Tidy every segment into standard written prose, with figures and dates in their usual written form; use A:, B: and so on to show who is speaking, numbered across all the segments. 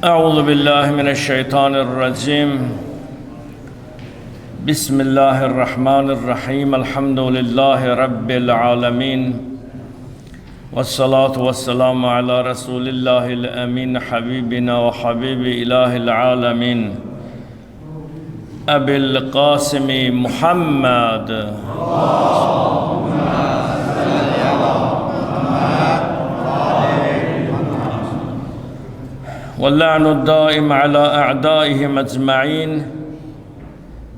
A: أعوذ بالله من الشيطان الرجيم. بسم الله الرحمن الرحيم. الحمد لله رب العالمين، والصلاة والسلام على رسول الله الأمين حبيبنا وحبيب إله العالمين أبي القاسم محمد. واللعن الدائم على أعدائهم أجمعين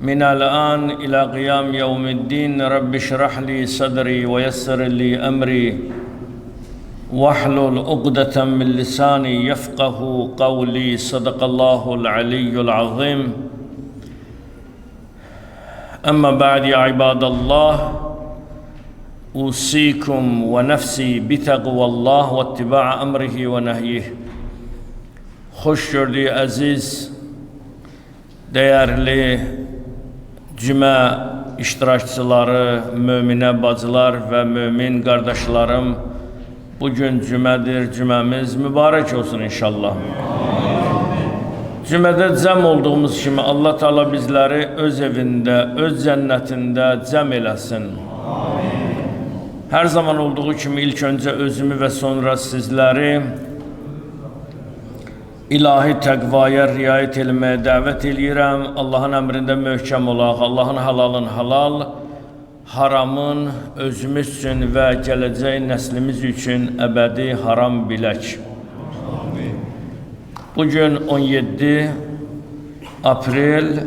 A: من الآن إلى قيام يوم الدين. رب اشرح لي صدري ويسر لي أمري واحلل عقدة من لساني يفقه قولي. صدق الله العلي العظيم. أما بعد يا عباد الله، أوصيكم ونفسي بتقوى الله واتباع أمره ونهيه. Hoş gördük aziz, değerli cümə iştirakçıları, müminə bacılar və mümin qardaşlarım. Bugün cümədir, cüməmiz mübarək olsun inşallah. Cümədə cəm olduğumuz kimi Allah Teala bizləri öz evində, öz cənnətində cəm eləsin. Hər zaman olduğu kimi ilk öncə özümü və sonra sizləri İlahi təqvaya riayət etməyə dəvət edirəm. Allahın əmrində möhkəm olaq. Allahın halalın halal, haramın özümüz üçün və gələcək nəslimiz üçün əbədi haram bilək. Bugün 17 aprel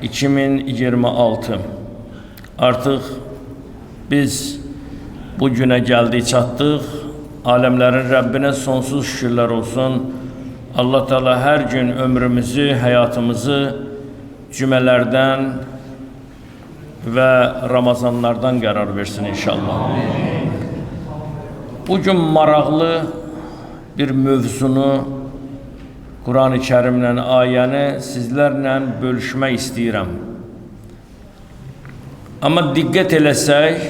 A: 2026. Artıq biz bu günə gəldik, çatdıq. Aləmlərin Rəbbinə sonsuz şükürlər olsun. Allah Teala hər gün ömrümüzü, həyatımızı cümələrdən və Ramazanlardan qərar versin inşallah. Bugün maraqlı bir mövzunu, Quran-ı Kərimlə ayəni sizlərlə bölüşmək istəyirəm. Amma diqqət eləsək,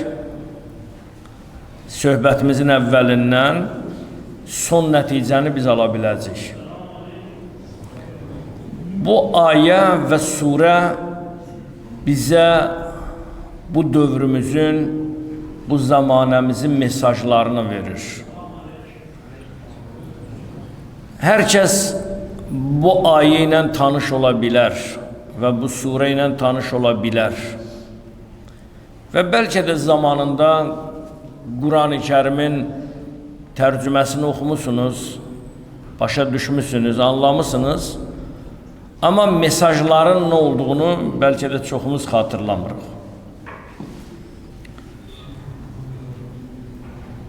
A: söhbətimizin əvvəlindən son nəticəni biz ala biləcəyik. Bu ayə və surə bizə bu dövrümüzün, bu zamanəmizin mesajlarını verir. Hər kəs bu ayə ilə tanış ola bilər və bu surə ilə tanış ola bilər. Və bəlkə də zamanında Quran-ı Kərimin tərcüməsini oxumusunuz, başa düşmüsünüz, anlamışsınız. Amma mesajların nə olduğunu bəlkə də çoxumuz xatırlamırıq.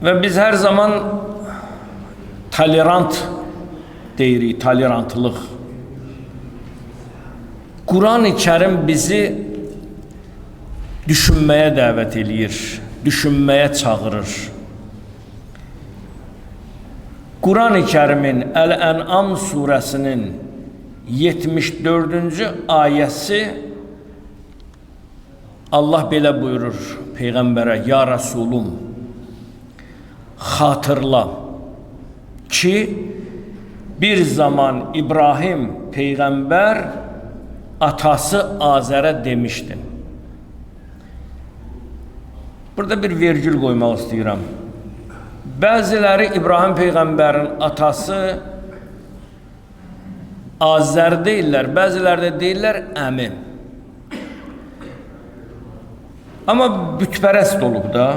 A: Və biz hər zaman tolerant deyirik, tolerantlıq. Quran-ı Kərim bizi düşünməyə dəvət eləyir, düşünməyə çağırır. Quran-ı Kərimin Əl-Ən'am surəsinin 74-cü ayəsi Allah belə buyurur Peyğəmbərə: Ya Rasulum, xatırla ki, bir zaman İbrahim Peyğəmbər atası Azərə demişdi. Burada bir vergül qoymaq istəyirəm. Bəziləri İbrahim Peyğəmbərin atası Azər deyirlər, bəziləri də deyirlər əmi. Amma bütpərəst olub da.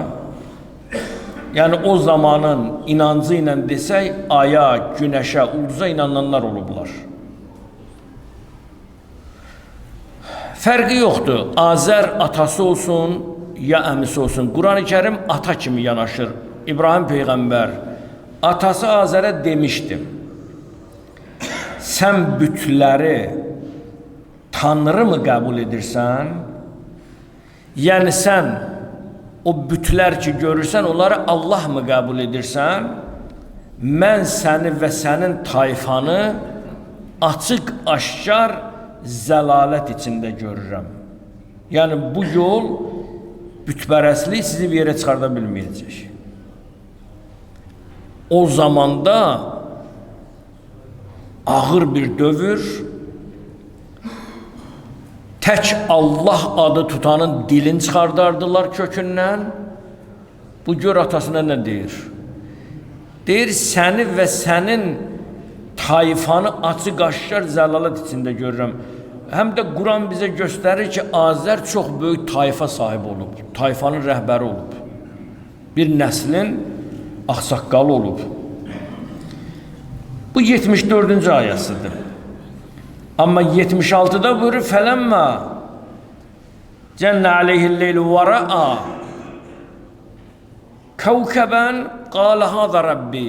A: Yəni o zamanın inancı ilə desək, aya, günəşə, ulduza inananlar olublar. Fərqi yoxdur. Azər atası olsun, ya əmisi olsun. Quran-ı Kərim ata kimi yanaşır. İbrahim Peyğəmbər atası Azərə demişdi: sən bütləri Tanrı mı qəbul edirsən? Yəni sən o bütlər ki görürsən, onları Allah mı qəbul edirsən? Mən səni və sənin tayfanı açıq aşkar zəlalət içində görürəm. Yəni bu yol, bütpərəstlik sizi bir yerə çıxarda bilməyəcək. O zamanda ağır bir dövür. Tək Allah adı tutanın dilini çıxardardılar kökündən. Bu gör atasına nə deyir? Deyir, səni və sənin tayfanı açıq aşkar zəlalət içində görürəm. Həm də Quran bizə göstərir ki, Azər çox böyük tayfa sahibi olub. Tayfanın rəhbəri olub. Bir nəslin ağsaqqalı olub. Bu 74-cü ayəsidir. Amma 76-da buyurur, fələmmə cənnə aleyhilleyli və rə'a kəvkəbən qalə haza Rabbi.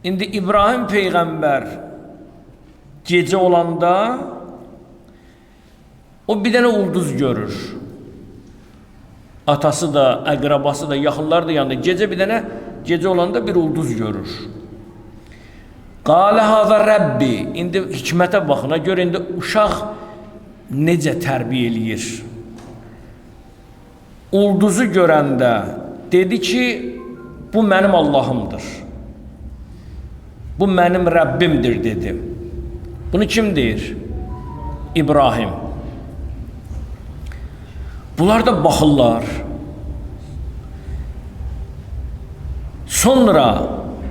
A: İndi İbrahim Peyğəmbər gecə olanda o bir dənə ulduz görür. Atası da, əqrabası da, yaxınları da yanında. Gecə olanda bir ulduz görür. Qalə haza Rabbi. İndi hikmətə baxına görə, indi uşaq necə tərbiyə eləyir? Ulduzu görəndə dedi ki, bu mənim Allahımdır. Bu mənim Rəbbimdir dedi. Bunu kim deyir? İbrahim. Bunlar da baxırlar. Sonra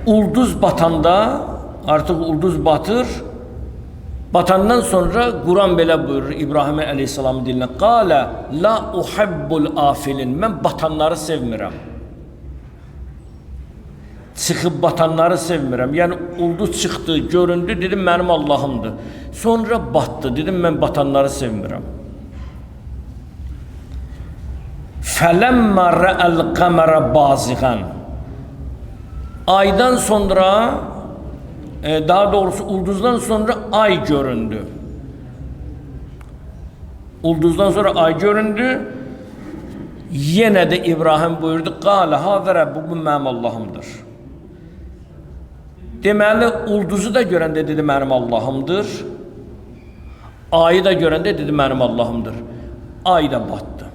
A: ulduz batanda, artıq ulduz batır, batandan sonra Quran belə buyurur İbrahim əleyhissalamın dilinə. Qalə la uhibbul afilin. Mən batanları sevmirəm. Çıxıb batanları sevmirəm. Yəni ulduz çıxdı, göründü, dedim mənim Allahımdır. Sonra batdı, dedim mən batanları sevmirəm. Fələmmə rə'əl qəmərə baziğən. Aydan sonra, daha doğrusu ulduzdan sonra ay göründü. Ulduzdan sonra ay göründü. Yenə də İbrahim buyurdu, qalə haza Rabbi, bu mənim Allahımdır. Deməli, ulduzu da görəndə dedi mənim Allahımdır. Ayı da görəndə dedi mənim Allahımdır. Ay da batdı.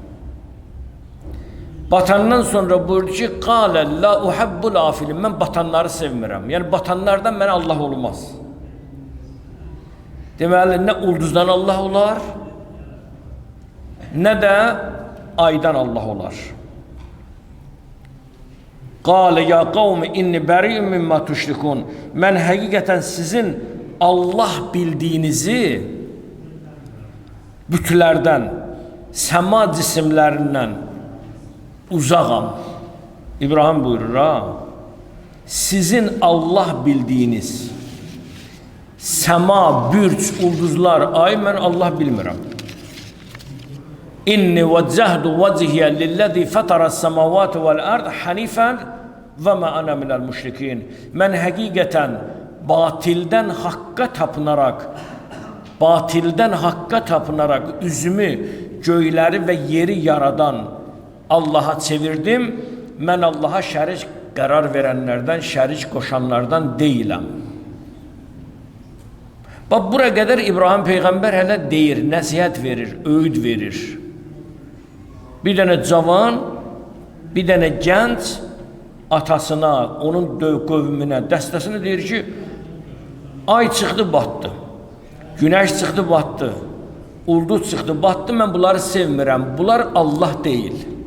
A: Batandan sonra buyurdu ki, qalə la uhibbul afilin. Mən batanları sevmirəm. Yəni batanlardan mənə Allah olmaz. Deməli, nə ulduzdan Allah olar, nə də aydan Allah olar. Qalə ya qavmi inni bəriyyum mimma tuşrikun. Mən həqiqətən sizin Allah bildiyinizi bütlərdən, səma cisimlərindən uzağam. İbrahim buyurur, ha? Sizin Allah bildiyiniz səma, bürç, ulduzlar, ay mən Allah bilmirəm. İnni vəccəhdu vəcihiyə lilləzi fətərəs səmavati vəl-ərd hanifən və mə ənə minəl müşrikin. Mən həqiqətən batildən haqqa tapınaraq üzümü göyləri və yeri yaradan Allaha çevirdim. Mən Allaha şərik qərar verənlərdən, şərik qoşanlardan deyiləm. Bax, bura qədər İbrahim Peyğəmbər hələ deyir, nəsihət verir, öyüd verir. Bir dənə cavan, bir dənə gənc atasına, onun qövmünə, dəstəsinə deyir ki, ay çıxdı, batdı. Günəş çıxdı, batdı. Ulduz çıxdı, batdı. Mən bunları sevmirəm. Bunlar Allah deyil.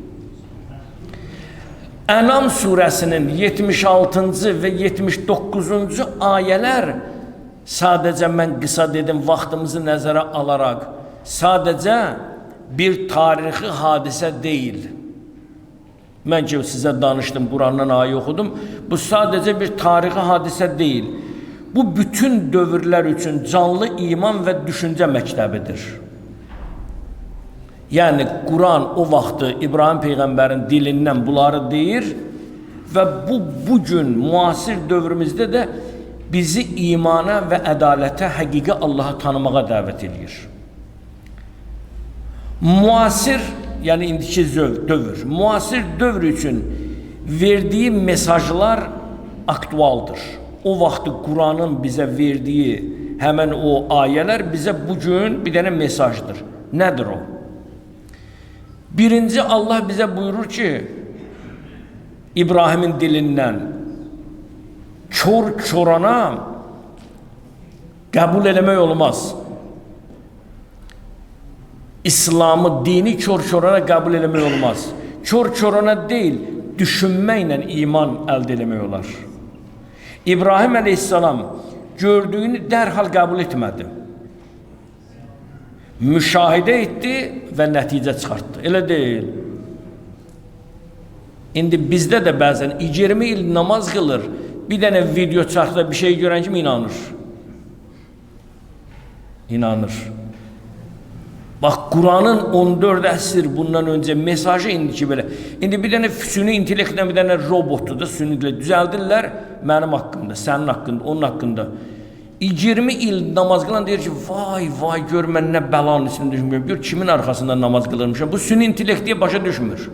A: Ənam surəsinin 76-cı və 79-cu ayələr sadəcə mən qısa dedim, vaxtımızı nəzərə alaraq, sadəcə bir tarixi hadisə deyil. Mən ki, sizə danışdım, Qurandan ayə oxudum. Bu sadəcə bir tarixi hadisə deyil. Bu, bütün dövrlər üçün canlı iman və düşüncə məktəbidir. Yəni, Quran o vaxtı İbrahim Peyğəmbərin dilindən bunları deyir və bugün, müasir dövrümüzdə də bizi imana və ədalətə, həqiqi Allahı tanımağa dəvət edir. Müasir, yəni indiki dövr, müasir dövr üçün verdiyi mesajlar aktualdır. O vaxtı Quranın bizə verdiyi həmən o ayələr bizə bugün bir dənə mesajdır. Nədir o? Birinci, Allah bizə buyurur ki, İbrahimin dilindən, kör körana Qəbul eləmək olmaz. İslamı, dini kör-körona qəbul eləmək olmaz. Kör-körona deyil, düşünməklə iman əldə eləmək olar. İbrahim əleyhissalam gördüyünü dərhal qəbul etmədi. Müşahidə etdi və nəticə çıxartdı. Elə deyil. İndi bizdə də bəzən 20 il namaz qılır, bir dənə video çıxartda bir şey görən kimi inanır. İnanır. Bax, Quranın 14 əsr bundan öncə mesajı indiki belə. İndi bir dənə süni intellektlə bir dənə robotdur da sünilə düzəldirlər mənim haqqımda, sənin haqqında, onun haqqında. 20 il namaz qılan deyir ki, vay gör mən nə bəlanın içində düşmürəm, gör kimin arxasında namaz qılırmışam. Bu süni intellekt deyə başa düşmür.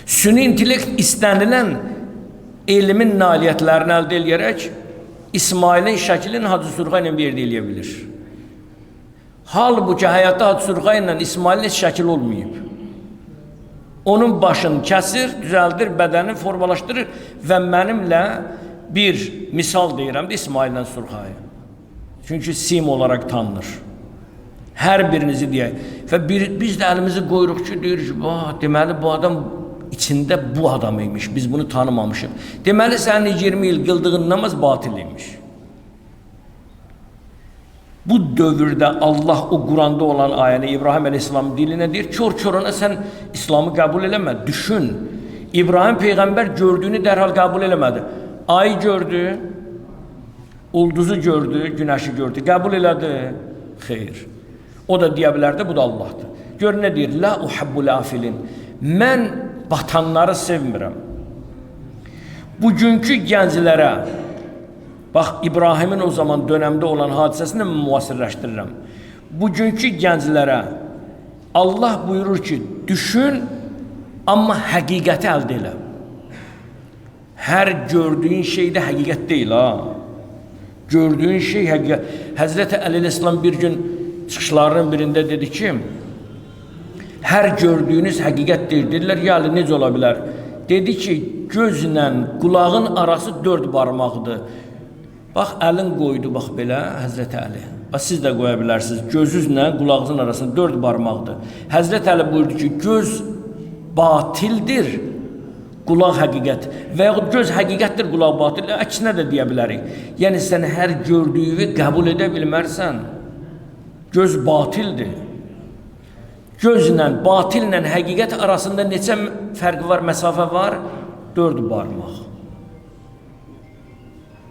A: Süni intellekt istənilən elmin nailiyyətlərini əldə eləyərək İsmailin şəklini Hacı Surğa ilə bir yerdə eləyə bilir. Halbuki həyatda Hacı Surğa ilə İsmailin heç şəkil olmayıb. Onun başını kəsir, düzəldir, bədəni formalaşdırır və mənimlə bir misal deyirəm də İsmaillə Surğayı. Çünki sim olaraq tanınır. Hər birinizi deyək. Və biz də əlimizi qoyuruq ki, deyirik ki, deməli bu adam içində bu adam imiş, biz bunu tanımamışıq. Deməli sənin 20 il qıldığın namaz batil imiş. Bu dövrdə Allah o Quranda olan ayəni İbrahim əleyhissalamın dilinə deyir, kör-körona sən İslamı qəbul eləmə, düşün. İbrahim Peyğəmbər gördüyünü dərhal qəbul eləmədi. Ayı gördü, ulduzu gördü, günəşi gördü, qəbul elədi. Xeyr. O da deyə bilər də, bu da Allahdır. Gör nə deyir, la uhabbul afilin. Mən batanları sevmirəm. Bugünkü gənclərə, bax, İbrahimin o zaman dönəmdə olan hadisəsini müasirləşdirirəm. Bugünkü gənclərə Allah buyurur ki, düşün, amma həqiqəti əldə elə. Hər gördüyün şey də həqiqət deyil, ha. Gördüyün şey həqiqət. Həzrəti Əli əleyhissalam bir gün çıxışlarının birində dedi ki, hər gördüyünüz həqiqət deyil. Dedilər, yəni necə ola bilər? Dedi ki, gözlə qulağın arası 4 barmaqdır. Bax, əlin qoydu, bax belə, Həzrəti Əli. Bax, siz də qoya bilərsiniz. Gözünlə qulağınızın arasında 4 barmaqdır. Həzrəti Əli buyurdu ki, göz batildir, qulaq həqiqət. Və yaxud göz həqiqətdir, qulaq batil. Əksinə də deyə bilərik. Yəni, sən hər gördüyünü qəbul edə bilmərsən. Göz batildir. Gözlə, batillə həqiqət arasında neçə fərqi var, məsafə var? 4 barmaq.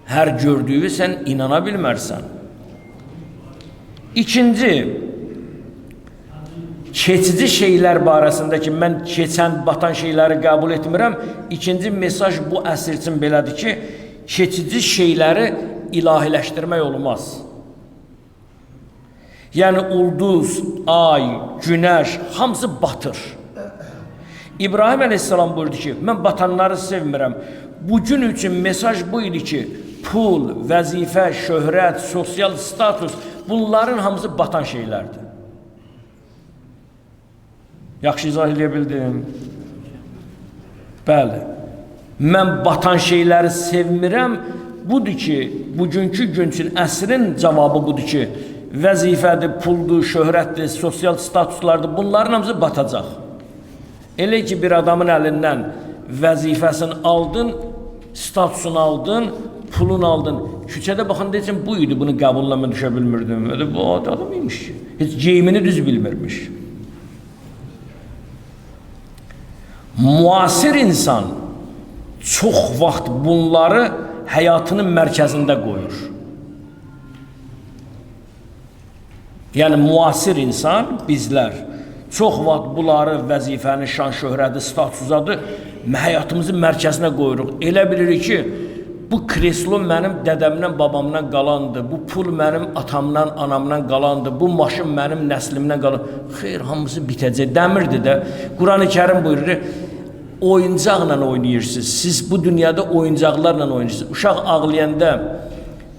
A: Hər gördüyü sən inana bilmərsən. İkinci, keçici şeylər barəsində ki, mən keçən, batan şeyləri qəbul etmirəm. İkinci mesaj bu əsr üçün belədir ki, keçici şeyləri ilahiləşdirmək olmaz. Yəni, ulduz, ay, günəş, hamısı batır. İbrahim əleyhissalam buyurdu ki, mən batanları sevmirəm. Bugün üçün mesaj bu idi ki, pul, vəzifə, şöhrət, sosial status, bunların hamısı batan şeylərdir. Yaxşı izah edə bildim. Bəli, mən batan şeyləri sevmirəm. Budur ki, bugünkü gün üçün əsrin cavabı budur ki, vəzifədir, puldur, şöhrətdir, sosial statuslardır, bunların hamısı batacaq. Elə ki, bir adamın əlindən vəzifəsini aldın, statusunu aldın, pulunu aldın. Küçədə baxan deyəcəm, bu idi, bunu qəbulla düşə bilmirdim. Bu adam imiş ki, heç geyimini düz bilmirmiş. Müasir insan çox vaxt bunları həyatının mərkəzində qoyur. Yəni, müasir insan, bizlər, çox vaxt bunları vəzifəni, şan, şöhrəti, statusadı həyatımızın mərkəzinə qoyuruq. Elə bilirik ki, bu kreslo mənim dədəmdən, babamdan qalandı, bu pul mənim atamdan, anamdan qalandı, bu maşın mənim nəslimdən qalandı. Xeyr, hamısı bitəcək, dəmirdir də. Quran-ı Kərim buyurur, oyuncaqla oynayırsınız. Siz bu dünyada oyuncaqlarla oynayırsınız. Uşaq ağlayanda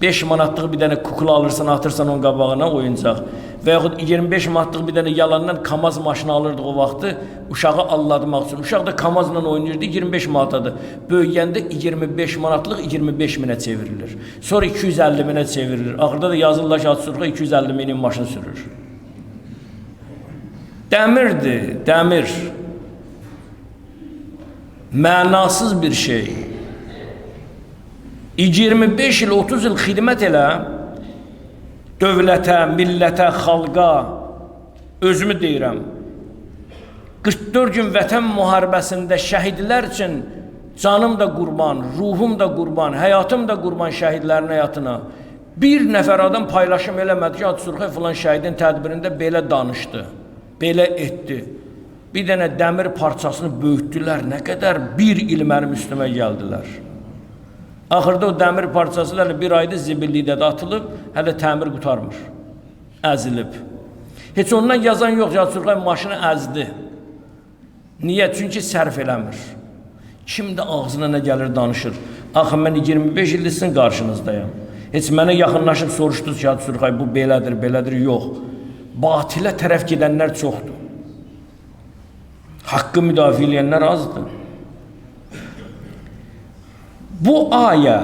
A: 5 manatlıq bir dənə kukla alırsan, atırsan onun qabağına oyuncaq. və yaxud 25 manatlıq bir dənə yalandan Kamaz maşını alırdıq o vaxtı uşağı alladmaq üçün. Uşaq da Kamazla oynayırdı, 25 manatadır. Böyüyəndə 25 manatlıq 25 minə çevrilir. Sonra 250 minə çevrilir. Axırda da yazırlar ki, Açsurğa 250 minin maşını sürür. Dəmirdir, dəmir. Mənasız bir şey. 25 il, 30 il xidmət elə, dövlətə, millətə, xalqa, özümü deyirəm, 44 gün vətən müharibəsində şəhidlər üçün canım da qurban, ruhum da qurban, həyatım da qurban şəhidlərin həyatına. Bir nəfər adam paylaşım eləmədi ki, Açsurğa filan şəhidin tədbirində belə danışdı, belə etdi. Bir dənə dəmir parçasını böyütdülər, nə qədər bir il mənim üstümə gəldilər. Axırda o dəmir parçası bir ayda zibillikdə də atılıb, hələ təmir qutarmır, əzilib. Heç ondan yazan yox ki, Açsurğa maşını əzdi. Niyə? Çünki sərf eləmir. Kim də ağzına nə gəlir danışır. Axı, mən 25 ildir sizin qarşınızdayım. Heç mənə yaxınlaşıb soruşdunuz ki, Açsurğa bu belədir, belədir, yox. Batilə tərəf gedənlər çoxdur. Haqqı müdafiə edənlər azdır. Bu ayə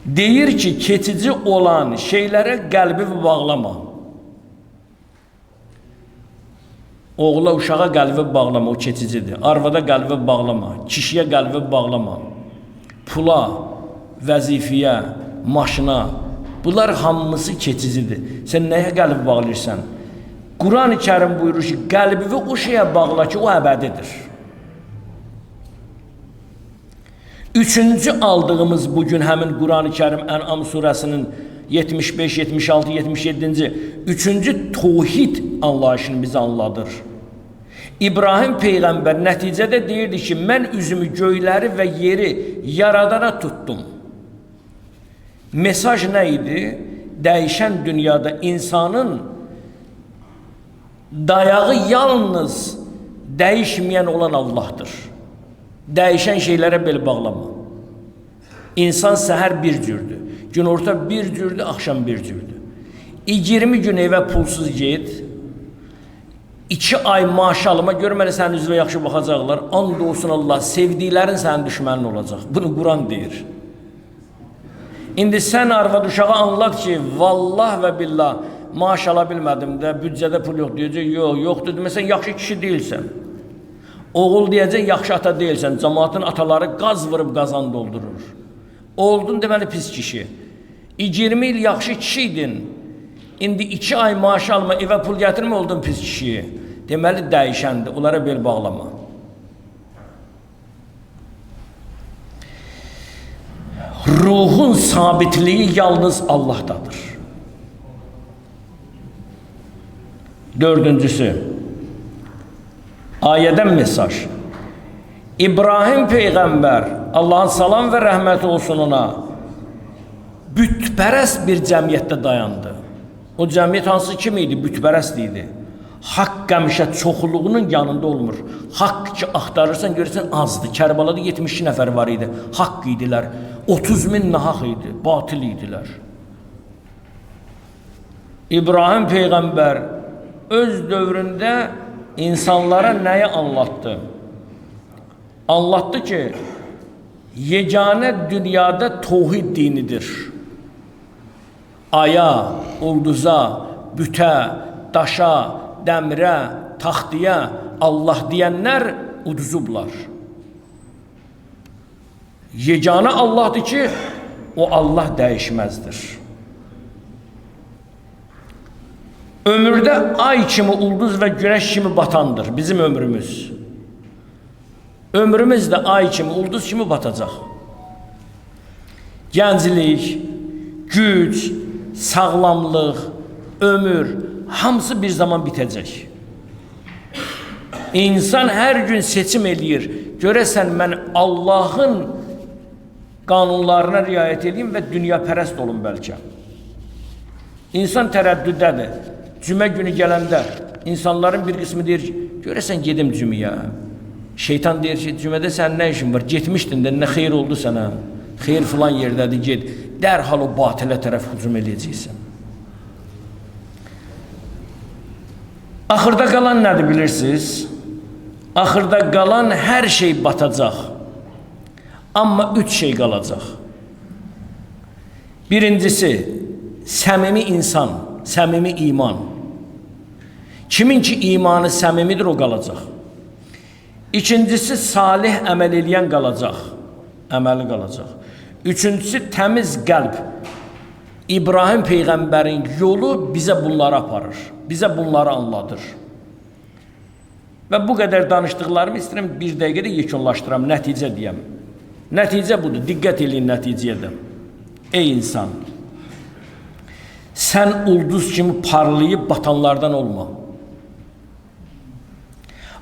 A: deyir ki, keçici olan şeylərə qəlbi bağlama. Oğula, uşağa qəlbi bağlama, o keçicidir. Arvada qəlbi bağlama, kişiyə qəlbi bağlama. Pula, vəzifəyə, maşına, bunlar hamısı keçicidir. Sən nəyə qəlbi bağlayırsan? Quran-ı Kərim buyurur ki, qəlbini o şeyə bağla ki, o əbədidir. Üçüncü aldığımız bugün həmin Quran-ı Kərim Ən'am surəsinin 75, 76, 77-ci üçüncü tohid anlayışını bize anladır. İbrahim Peyğəmbər nəticədə deyirdi ki, mən üzümü göyləri və yeri yaradana tuttum. Mesaj nə idi? Dəyişən dünyada insanın dayağı yalnız dəyişməyən olan Allah'tır. Dəyişən şeylərə bel bağlama. İnsan səhər bir cürdür, günorta bir cürdür, axşam bir cürdür. 20 gün evə pulsuz get, 2 ay maaş alıma görməli sənin üzvə yaxşı baxacaqlar. And olsun Allah, sevdiklərin sənin düşmənin olacaq. Bunu Quran deyir. İndi sən arvad uşağı anlat ki, vallah və billah, maaş ala bilmədim də, büdcədə pul yox deyəcək, yoxdur deməsən, yaxşı kişi deyilsən. Oğul deyəcək, yaxşı ata deyilsən, cəmaatın ataları qaz vırıb qazan doldurur. Oldun deməli pis kişi. 20 il yaxşı kişiydin, indi 2 ay maaş alma, evə pul gətirmə oldun pis kişiyi. Deməli dəyişəndir, onlara bel bağlama. Ruhun sabitliği yalnız Allah'tadır. Dördüncüsü, ayədən mesaj. İbrahim Peyğəmbər, Allah'ın salam və rəhməti olsun ona, bütpərəst bir cəmiyyətdə dayandı. O cəmiyyət hansı kim idi? Bütpərəst idi. Haqq həmişə çoxluğunun yanında olmur. Haqq ki, axtarırsan, görürsən azdır. Kərbalada 72 nəfər var idi. Haqq idilər. 30 min nahaq idi. Batil idilər. İbrahim Peyğəmbər öz dövründə insanlara nəyi anlattı? Anlattı ki, yeganə dünyada tohid dinidir. Aya, ulduza, bütə, daşa, dəmirə, taxtıya Allah deyənlər uduzublar. Yeganə Allahdır ki, o Allah dəyişməzdir. Ömürdə ay kimi, ulduz və güneş kimi batandır bizim ömrümüz. Ömrümüz də ay kimi, ulduz kimi batacaq. Gənclik, güc, sağlamlıq, ömür, hamısı bir zaman bitəcək. İnsan hər gün seçim eləyir. Görəsən, mən Allahın qanunlarına riayət edeyim və dünyapərəst olun bəlkə. İnsan tərəddüddədir. Cümə günü gələndə insanların bir qismi deyir ki, görəsən gedim cümüyə. Şeytan deyir ki, cümədə sən nə işin var? Getmişdin də, nə xeyir oldu sənə? Xeyir filan yerdədir, get. Dərhal o batilə tərəf hücum eləyəcəksən. Axırda qalan nədir bilirsiniz? Axırda qalan hər şey batacaq. Amma 3 şey qalacaq. Birincisi, səmimi insan, səmimi iman. Kimin ki imanı səmimidir, o qalacaq. İkincisi, salih əməl eləyən qalacaq. Əməli qalacaq. Üçüncüsü, təmiz qəlb. İbrahim Peyğəmbərin yolu bizə bunları aparır. Bizə bunları anladır. Və bu qədər danışdıqlarımı istəyirəm bir dəqiqədə yekunlaşdıram, nəticə deyəm. Nəticə budur, diqqət eləyin nəticəyə də. Ey insan, sən ulduz kimi parlayıb batanlardan olma.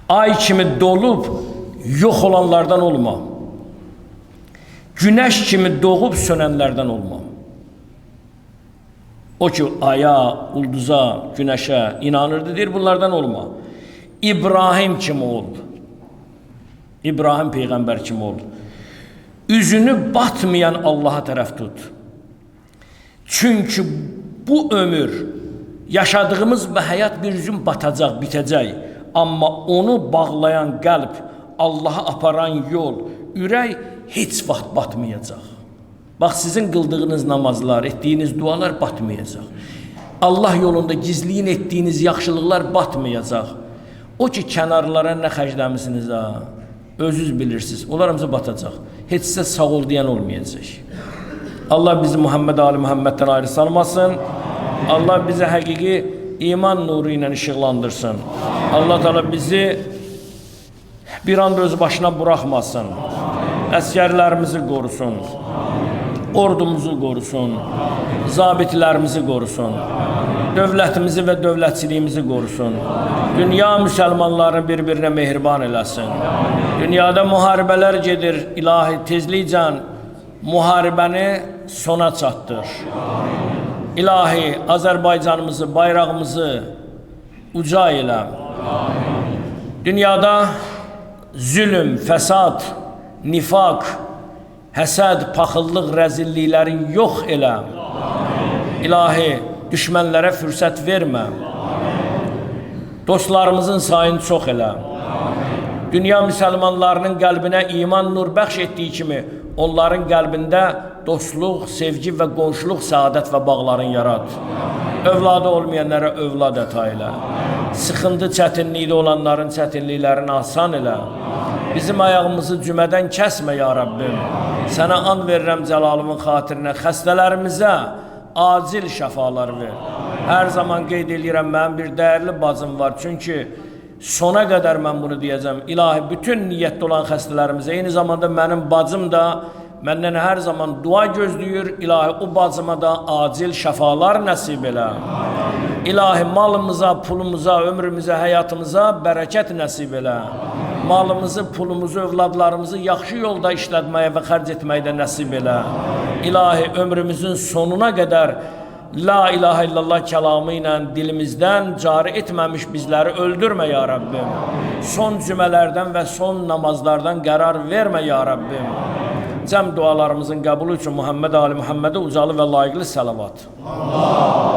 A: Ay kimi dolub yox olanlardan olma. Günəş kimi doğub sönənlərdən olma. O ki aya, ulduza, günəşə inanırdı, deyir bunlardan olma. İbrahim kimi ol. İbrahim Peyğəmbər kimi ol. Üzünü batmayan Allaha tərəf tut. Çünki bu ömür, yaşadığımız bu həyat bir gün batacaq, bitəcək. Amma onu bağlayan qəlb, Allaha aparan yol, ürək heç vaxt batmayacaq. Bax, sizin qıldığınız namazlar, etdiyiniz dualar batmayacaq. Allah yolunda gizliyin etdiyiniz yaxşılıqlar batmayacaq. O ki, kənarlara nə xərcləmisiniz, özünüz bilirsiniz, onlar hamısı batacaq. Heç sizə sağ ol deyən olmayacaq. Allah bizi Muhammed Ali Muhammeddən ayrı salmasın. Allah bizi həqiqi iman nuru ilə işıqlandırsın. Allah Teala bizi bir anda öz başına buraxmasın. Əskərlərimizi qorusun. Ordumuzu qorusun. Zabitlərimizi qorusun. Dövlətimizi və dövlətçiliyimizi qorusun. Dünya müsəlmanlarını bir-birinə mehriban eləsin. Dünyada müharibələr gedir, ilahi tezliklə müharibəni sona çatdır. İlahi Azərbaycanımızı, bayrağımızı uca elə. Dünyada zülm, fəsad, nifaq, həsəd, paxıllıq, rəzillikləri yox elə. İlahi düşmənlərə fürsət vermə. Dostlarımızın sayını çox elə. Dünya müsəlmanlarının qəlbinə iman nur bəxş etdiyi kimi, onların qəlbində dostluq, sevgi və qonşuluq, səadət və bağların yarat. Övladı olmayanlara övlad əta elə. Sıxıntı, çətinlikdə olanların çətinliklərini asan elə. Bizim ayağımızı cümədən kəsmə, ya Rabbim. Sənə and verirəm cəlalımın xatirinə, xəstələrimizə acil şəfalar ver. Hər zaman qeyd edirəm, mənim bir dəyərli bacım var. Çünki sona qədər mən bunu deyəcəm. İlahi, bütün niyyətdə olan xəstələrimizə, eyni zamanda mənim bacım da məndən hər zaman dua gözləyir. İlahi, o bacıma da acil şəfalar nəsib elə. İlahi, malımıza, pulumuza, ömrümüzə, həyatımıza bərəkət nəsib elə. Malımızı, pulumuzu, övladlarımızı yaxşı yolda işlətməyə və xərc etməyə nəsib elə. İlahi, ömrümüzün sonuna qədər La ilahe illallah kəlamı ilə dilimizdən cari etməmiş bizləri öldürmə, ya Rabbim. Son cümələrdən və son namazlardan qərar vermə, ya Rabbim. Cəm dualarımızın qəbulu üçün Muhammed Ali Muhammedə ucalı və layiqli səlavat. Allah.